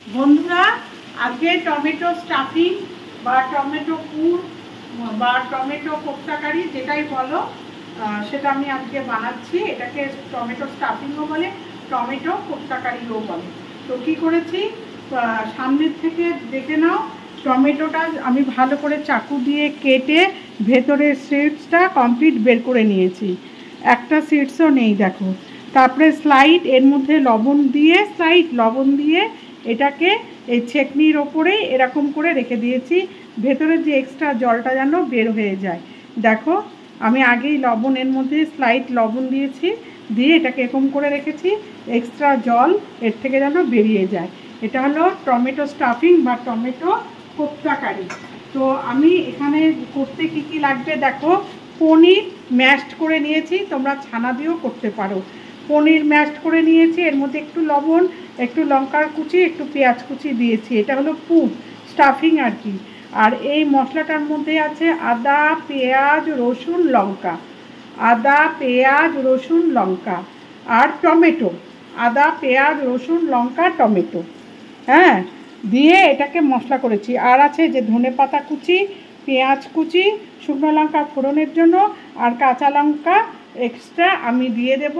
বন্ধুরা, আজকে tomato stuffing বা টমেটো পুর বা টমেটো কোপ্তাকারি যেটাই বলো সেটা আমি আজকে বানাচ্ছি। এটাকে টমেটো স্টাফিংও বলে, টমেটো কোপ্তাকারিও বলে। তো কি করেছি, সামনের থেকে দেখে নাও। টমেটোটা আমি ভালো করে চাকু দিয়ে কেটে ভেতরের সিডসটা কমপ্লিট বের করে নিয়েছি, একটা সিডসও নেই দেখো। তারপরে স্লাইড এর মধ্যে স্লাইড লবণ দিয়ে এটাকে এই ছেঁকনির ওপরে এরকম করে রেখে দিয়েছি, ভেতরের যে এক্সট্রা জলটা যেন বের হয়ে যায়। দেখো আমি আগেই লবণের মধ্যে স্লাইড লবণ দিয়েছি, দিয়ে এটাকে এরকম করে রেখেছি, এক্সট্রা জল এর থেকে যেন বেরিয়ে যায়। এটা হলো টমেটো স্টাফিং বা টমেটো কোপ্তাকারি। তো আমি এখানে করতে কি কি লাগবে দেখো। পনির ম্যাশড করে নিয়েছি, তোমরা ছানা দিয়েও করতে পারো। পনির ম্যাশড করে নিয়েছি, এর মধ্যে একটু লবণ, একটু লঙ্কার কুচি, একটু পেঁয়াজ কুচি দিয়েছি। এটা হলো পুর স্টাফিং আর কি। আর এই মশলাটার মধ্যে আছে আদা, পেঁয়াজ, রসুন, লঙ্কা। আদা, পেঁয়াজ, রসুন, লঙ্কা আর টমেটো। আদা, পেঁয়াজ, রসুন, লঙ্কা, টমেটো, হ্যাঁ, দিয়ে এটাকে মশলা করেছি। আর আছে যে ধনেপাতা কুচি, পেঁয়াজ কুচি, শুকনো লঙ্কা ফোড়নের জন্য, আর কাঁচা লঙ্কা এক্সট্রা আমি দিয়ে দেব।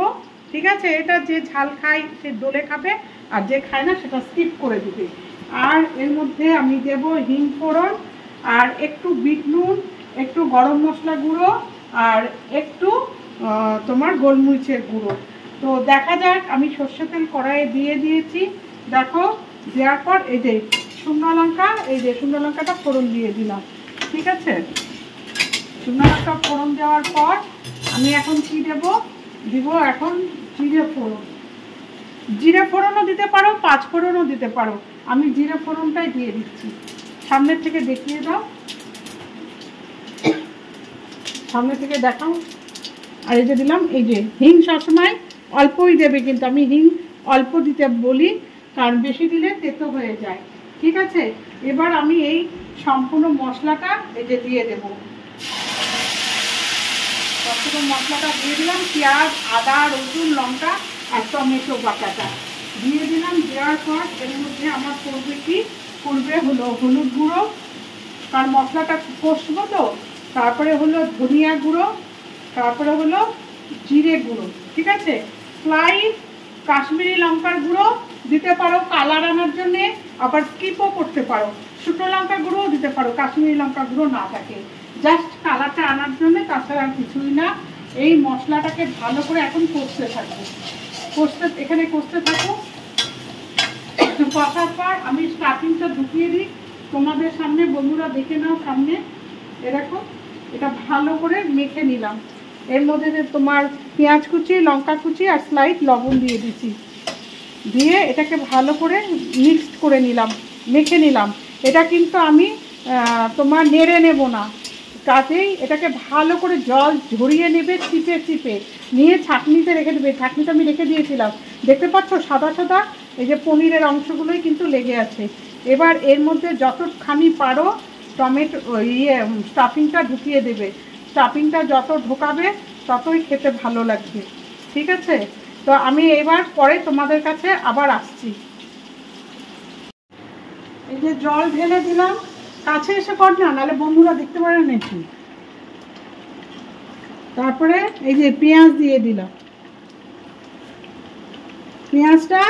ঠিক আছে, এটা যে ঝাল খায় সে দোলে খাবে, আর যে খায় না সেটা স্কিপ করে দিবে। আর এর মধ্যে আমি দেব হিং ফোড়ন, আর একটু বিট নুন, একটু গরম মশলা গুঁড়ো, আর একটু তোমার গোলমরিচের গুঁড়ো। তো দেখা যাক, আমি সর্ষে তেল কড়াইয়ে দিয়ে দিয়েছি। দেখো, দেওয়ার পর এই যে শুকনো লঙ্কাটা ফোড়ন দিয়ে দিলাম। ঠিক আছে, শুকনো লঙ্কা ফোড়ন দেওয়ার পর আমি এখন কি দিব এখন জিরে ফোড়নও দিতে পারো, পাঁচ ফোড়নও দিতে পারো। আমি জিরে ফোড়নটাই দিয়ে দিচ্ছি। সামনের থেকে দেখিয়ে দাও, সামনে থেকে দেখাও। আর এই যে দিলাম, এই যে হিং সবসময় অল্পই দেবে, কিন্তু আমি হিং অল্প দিতে বলি, কারণ বেশি দিলে তেতো হয়ে যায়। ঠিক আছে, এবার আমি এই সম্পূর্ণ মশলাটা এই যে দিয়ে দেব। সম্পূর্ণ মশলাটা দিয়ে দিলাম, পেঁয়াজ, আদা, রসুন, লঙ্কা আর টমেটো বাটাটা দিয়ে দিলাম। দেওয়ার পর এর মধ্যে আমার করবে হলো হলুদ গুঁড়ো, কারণ মশলাটা কষবো তো। তারপরে হলো ধনিয়া গুঁড়ো, তারপরে হলো জিরে গুঁড়ো। ঠিক আছে, স্লাইড কাশ্মীরি লঙ্কার গুঁড়ো দিতে পারো কালার আনার জন্যে, আবার স্কিপও করতে পারো। শুকনো লঙ্কা গুঁড়োও দিতে পারো, কাশ্মীরি লঙ্কা গুঁড়ো না থাকে, জাস্ট কালারটা আনার জন্যে, তাছাড়া আর কিছুই না। এই মশলাটাকে ভালো করে এখন কষতে থাকবো, এখানে কষতে থাকো। কষার পর আমি স্টাফিংটা ঢুকিয়ে দিই তোমাদের সামনে, বন্ধুরা দেখে নাও সামনে। এরকম এটা ভালো করে মেখে নিলাম। এর মধ্যে যে তোমার পেঁয়াজ কুচি, লঙ্কা কুচি আর স্লাইড লবণ দিয়ে দিচ্ছি, দিয়ে এটাকে ভালো করে মিক্সড করে নিলাম, মেখে নিলাম। এটা কিন্তু আমি তোমার নেড়ে নেব না, কাজেই এটাকে ভালো করে জল ঝরিয়ে নেবে, চিপে নিয়ে ছাঁকনিতে রেখে দেবে। ছাঁকনিতে আমি রেখে দিয়েছিলাম, দেখতে পাচ্ছ সাদা সাদা এই যে পনিরের অংশগুলোই কিন্তু লেগে আছে। এবার এর মধ্যে যতখানি পারো টমেটো স্টাফিংটা ঢুকিয়ে দেবে। স্টাফিংটা যত ঢোকাবে ততই খেতে ভালো লাগবে। ঠিক আছে, তো আমি এবার পরে তোমাদের কাছে আবার আসছি। এই যে জল ঢেলে দিলাম, কাছে এসে কর না, নাহলে বন্ধুরা দেখতে পারে নাকি। তারপরে এই যে পেঁয়াজ দিয়ে দিলাম। পেঁয়াজটা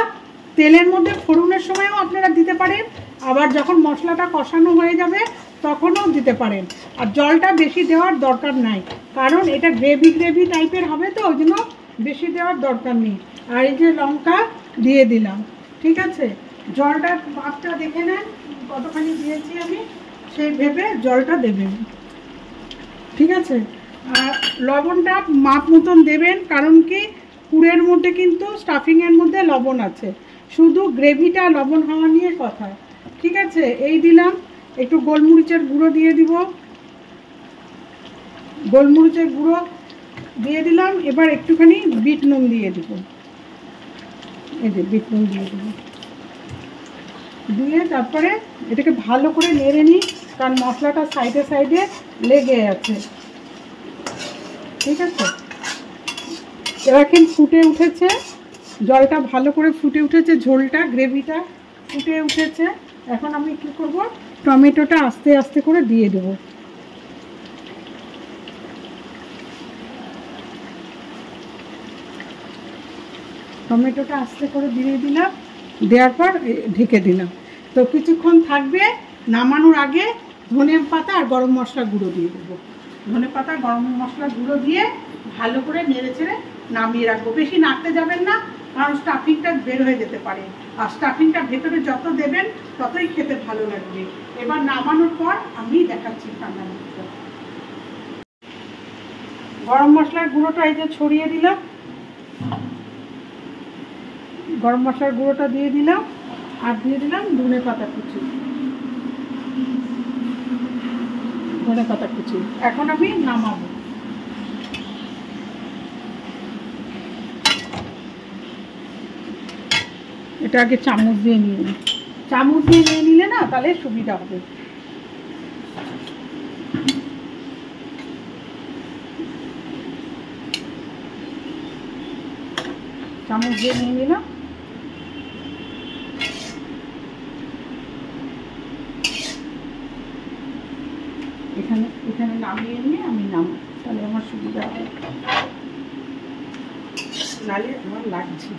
তেলের মধ্যে ফোড়নের সময়ও আপনারা দিতে পারেন, আবার যখন মশলাটা কষানো হয়ে যাবে তখনও দিতে পারেন। আর জলটা বেশি দেওয়ার দরকার নাই, কারণ এটা গ্রেভি টাইপের হবে, তো ওই জন্য বেশি দেওয়ার দরকার নেই। আর এই যে লঙ্কা দিয়ে দিলাম। ঠিক আছে, জলটা মাপটা দেখে নেন কতখানি দিয়েছি আমি, সেই ভেবে জলটা দেবেন। ঠিক আছে, আর লবণটা মাপ মতন দেবেন, কারণ কি পুরের মধ্যে কিন্তু স্টাফিংয়ের মধ্যে লবণ আছে, শুধু গ্রেভিটা লবণ হওয়া নিয়ে কথা। ঠিক আছে, এই দিলাম, একটু গোলমরিচের গুঁড়ো দিয়ে দিব, গোলমরিচের গুঁড়ো দিয়ে দিলাম। এবার একটুখানি বিট নুন দিয়ে দিব, এই যে বিট নুন দিয়ে দিব, দিয়ে তারপরে এটাকে ভালো করে নেড়ে নিই, কারণ মশলাটা সাইডে সাইডে লেগে আছে। ঠিক আছে, এবার ফুটে উঠেছে, জলটা ভালো করে ফুটে উঠেছে, ঝোলটা গ্রেভিটা ফুটে উঠেছে। এখন আমি কি করব, টমেটোটা আস্তে আস্তে করে দিয়ে দেব। টমেটোটা আস্তে করে দিয়ে দিলাম, দেওয়ার পর ঢেকে দিলাম। তো কিছুক্ষণ থাকবে, নামানোর আগে ধনে পাতা আর গরম মশলা গুঁড়ো দিয়ে দেবো। ধনে পাতা গরম মশলা গুঁড়ো দিয়ে ভালো করে নেড়ে ছেড়ে নামিয়ে রাখবো। বেশি নাড়তে যাবেন না, কারণ স্টাফিংটা বের হয়ে যেতে পারে, আর স্টাফিংটা ভেতরে যত দেবেন ততই খেতে ভালো লাগবে। এবার নামানোর পর আমি দেখাচ্ছি ঠান্ডা মশলা। গরম মশলার গুঁড়োটা এই যে ছড়িয়ে দিলাম, গরম মশলার গুঁড়োটা দিয়ে দিলাম, আর দিয়ে দিলাম ধনে পাতা কুচি। ধনে পাতা কুচি এখন আমি নামাবো। এটা আগে চামচ দিয়ে নিয়ে নিই, চামচ দিয়ে নিয়ে নিলে না তাহলে সুবিধা হবে। চামচ দিয়ে নিয়ে নিলাম। এখানে এখানে নামিয়ে নিয়ে আমি নামাবো, তাহলে আমার সুবিধা হবে, নালে আমার লাগছে।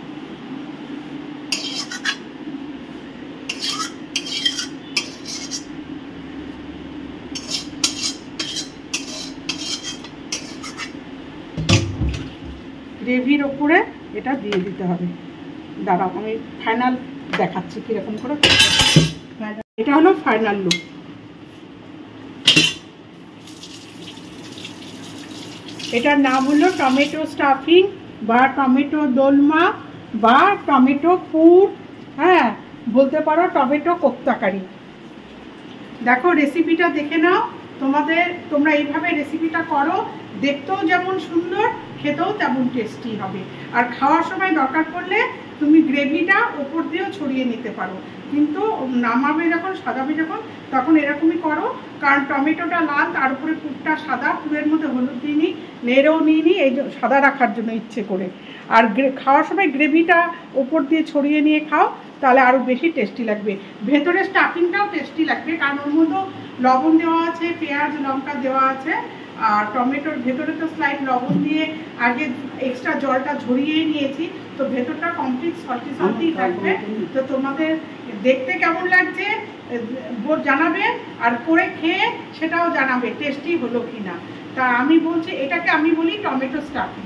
গ্রেভির ওপরে এটা দিয়ে দিতে হবে। দাঁড়াও আমি ফাইনাল দেখাচ্ছি কীরকম করে। এটা হলো ফাইনাল লুক। এটার নাম হলো টমেটো স্টাফিং বা টমেটো দোলমা বা টমেটো পুর, হ্যাঁ বলতে পারো টমেটো কোপ্তাকারি। দেখো রেসিপিটা দেখে নাও, তোমরা এইভাবে রেসিপিটা করো, দেখতেও যেমন সুন্দর, খেতেও তেমন টেস্টি হবে। আর খাওয়ার সময় দরকার পড়লে তুমি গ্রেভিটা ওপর দিয়েও ছড়িয়ে নিতে পারো, কিন্তু নামাবে যখন, সাজাবে যখন, তখন এরকমই করো। কারণ টমেটোটা লাল, তার উপরে পুরটা সাদা, পুরের মধ্যে হলুদ দিইনি, নেড়েও নিইনি, এই সাদা রাখার জন্য ইচ্ছে করে। আর খাওয়ার সময় গ্রেভিটা ওপর দিয়ে ছড়িয়ে নিয়ে খাও, তাহলে আরও বেশি টেস্টি লাগবে। ভেতরে স্টাফিংটাও টেস্টি লাগবে, কারণ ওর মধ্যে লবণ দেওয়া আছে, পেঁয়াজ লঙ্কা দেওয়া আছে। আর টমেটোর ভেতরে তো স্লাইড লবণ দিয়ে আগে এক্সট্রা জলটা ঝরিয়ে নিয়েছি, তো ভেতরটা কমপ্লিট সল্টি সল্টি থাকবে। তো তোমাদের দেখতে কেমন লাগছে জানাবে, আর করে খেয়ে সেটাও জানাবে টেস্টি হলো কিনা। তা আমি বলছি, এটাকে আমি বলি টমেটো স্টাফিং।